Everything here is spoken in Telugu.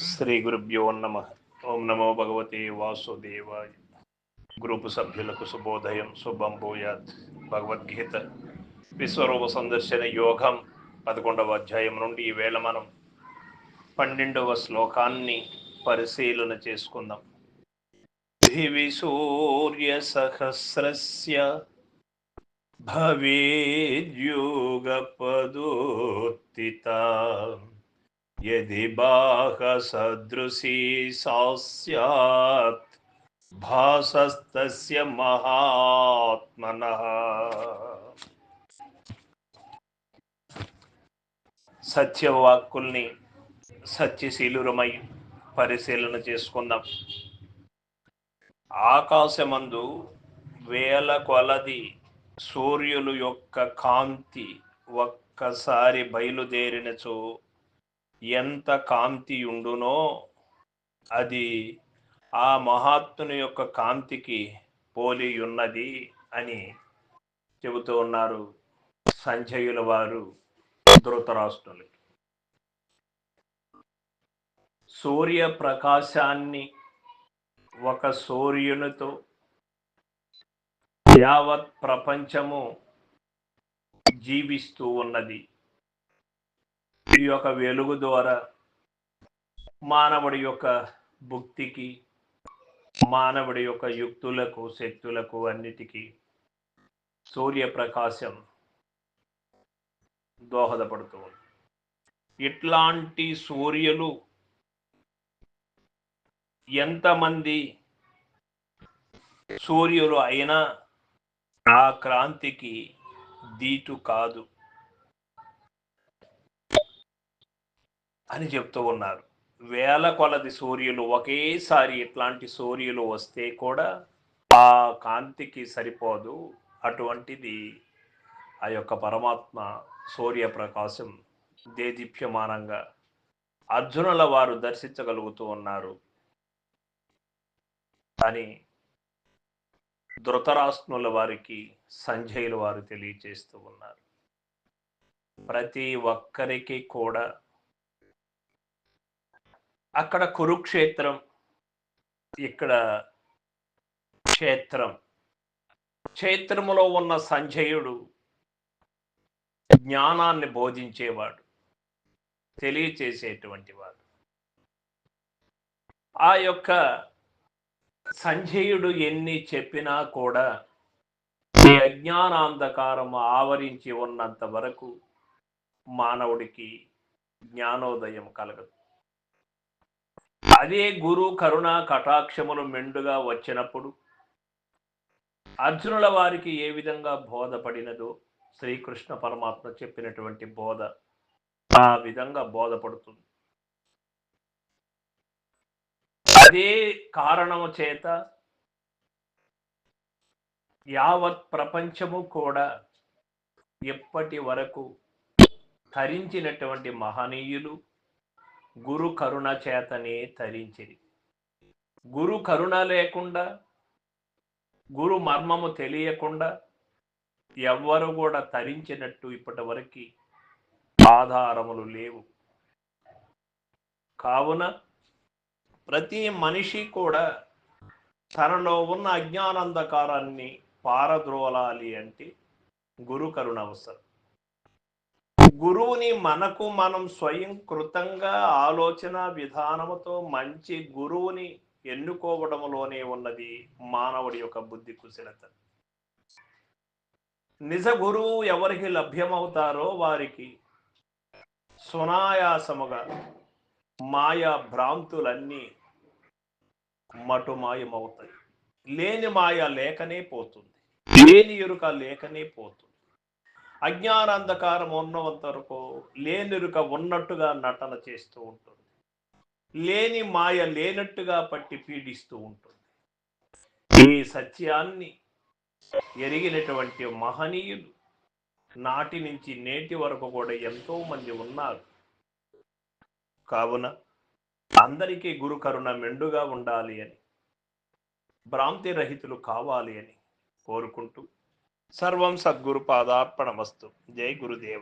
శ్రీ గురుభ్యో నమ. ఓం నమో భగవతే వాసుదేవాయ. గ్రూపు సభ్యులకు శుభోదయం, శుభం భూయాత్. భగవద్గీత విశ్వరూప సందర్శన యోగం 11వ అధ్యాయం నుండి ఈవేళ మనం 12వ శ్లోకాన్ని పరిశీలన చేసుకుందాం. దివి సూర్య సహస్రస్య భవేద్యుగపదోత్థిత యది బాహ సదృశీ సా స్యాత్ భాసస్తస్య మహాత్మనః. సత్యవాక్కుల్ని సత్యశీలురమై పరిశీలన చేసుకుందాం. ఆకాశమందు వేల కొలది సూర్యులు యొక్క కాంతి ఒక్కసారి బయలుదేరినచో ఎంత కాంతి ఉండునో అది ఆ మహాత్ముని యొక్క కాంతికి పోలి ఉన్నది అని చెబుతూ ఉన్నారు సంజయుల వారు ధృతరాష్ట్రులకి. సూర్య ప్రకాశాన్ని ఒక సూర్యునితో యావత్ ప్రపంచము జీవిస్తూ ఉన్నది. ఈ యొక్క వెలుగు ద్వారా మానవుడి యొక్క భుక్తికి, మానవుడి యొక్క యుక్తులకు, శక్తులకు అన్నిటికీ సూర్యప్రకాశం దోహదపడుతూ ఉంది. ఇట్లాంటి సూర్యులు ఎంతమంది సూర్యులు అయినా ఆ క్రాంతికి దీటు కాదు అని చెప్తూ ఉన్నారు. వేల కొలది సూర్యులు ఒకేసారి ఇట్లాంటి సూర్యులు వస్తే కూడా ఆ కాంతికి సరిపోదు. అటువంటిది ఆ యొక్క పరమాత్మ సూర్యప్రకాశం దేదీప్యమానంగా అర్జునుల వారు దర్శించగలుగుతూ ఉన్నారు అని ధృతరాష్ట్రుల వారికి సంజయుల వారు తెలియచేస్తూ ఉన్నారు. ప్రతి ఒక్కరికి కూడా అక్కడ కురుక్షేత్రం, ఇక్కడ క్షేత్రం. క్షేత్రములో ఉన్న సంజయుడు జ్ఞానాన్ని బోధించేవాడు, తెలియచేసేటువంటి వాడు. ఆ యొక్క సంజయుడు ఎన్ని చెప్పినా కూడా ఈ అజ్ఞానాంధకారం ఆవరించి ఉన్నంత వరకు మానవుడికి జ్ఞానోదయం కలగదు. అదే గురు కరుణ కటాక్షములు మెండుగా వచ్చినప్పుడు అర్జునుల వారికి ఏ విధంగా బోధపడినదో శ్రీకృష్ణ పరమాత్మ చెప్పినటువంటి బోధ ఆ విధంగా బోధపడుతుంది. అదే కారణము చేత యావత్ ప్రపంచము కూడా ఎప్పటి వరకు తరించినటువంటి మహనీయులు గురు కరుణ చేతనే తరించిరి. గురు కరుణ లేకుండా, గురు మర్మము తెలియకుండా ఎవ్వరు కూడా తరించినట్టు ఇప్పటి వరకు ఆధారములు లేవు. కావున ప్రతి మనిషి కూడా తనలో ఉన్న అజ్ఞానంధకారాన్ని పారద్రోలాలి అంటే గురు కరుణ అవసరం. గురువుని మనకు మనం స్వయం కృతంగా ఆలోచన విధానముతో మంచి గురువుని ఎన్నుకోవడంలోనే ఉన్నది మానవుడి యొక్క బుద్ధి కుశలత. నిజ గురువు ఎవరికి లభ్యమవుతారో వారికి సునాయాసముగా మాయా భ్రాంతులన్నీ మటుమాయమవుతాయి. లేని మాయ లేకనే పోతుంది, లేని ఎరుక లేకనే పోతుంది. అజ్ఞానాంధకారం ఉన్నంత వరకు లేనిరుక ఉన్నట్టుగా నటన చేస్తూ ఉంటుంది, లేని మాయ లేనట్టుగా పట్టి పీడిస్తూ ఉంటుంది. ఈ సత్యాన్ని ఎరిగినటువంటి మహనీయులు నాటి నుంచి నేటి వరకు కూడా ఎంతో మంది ఉన్నారు. కావున అందరికీ గురు కరుణ మెండుగా ఉండాలి అని, భ్రాంతి రహితులు కావాలి అని కోరుకుంటూ సర్వం సద్గురు పాదార్పణమస్తు. జై గురుదేవ.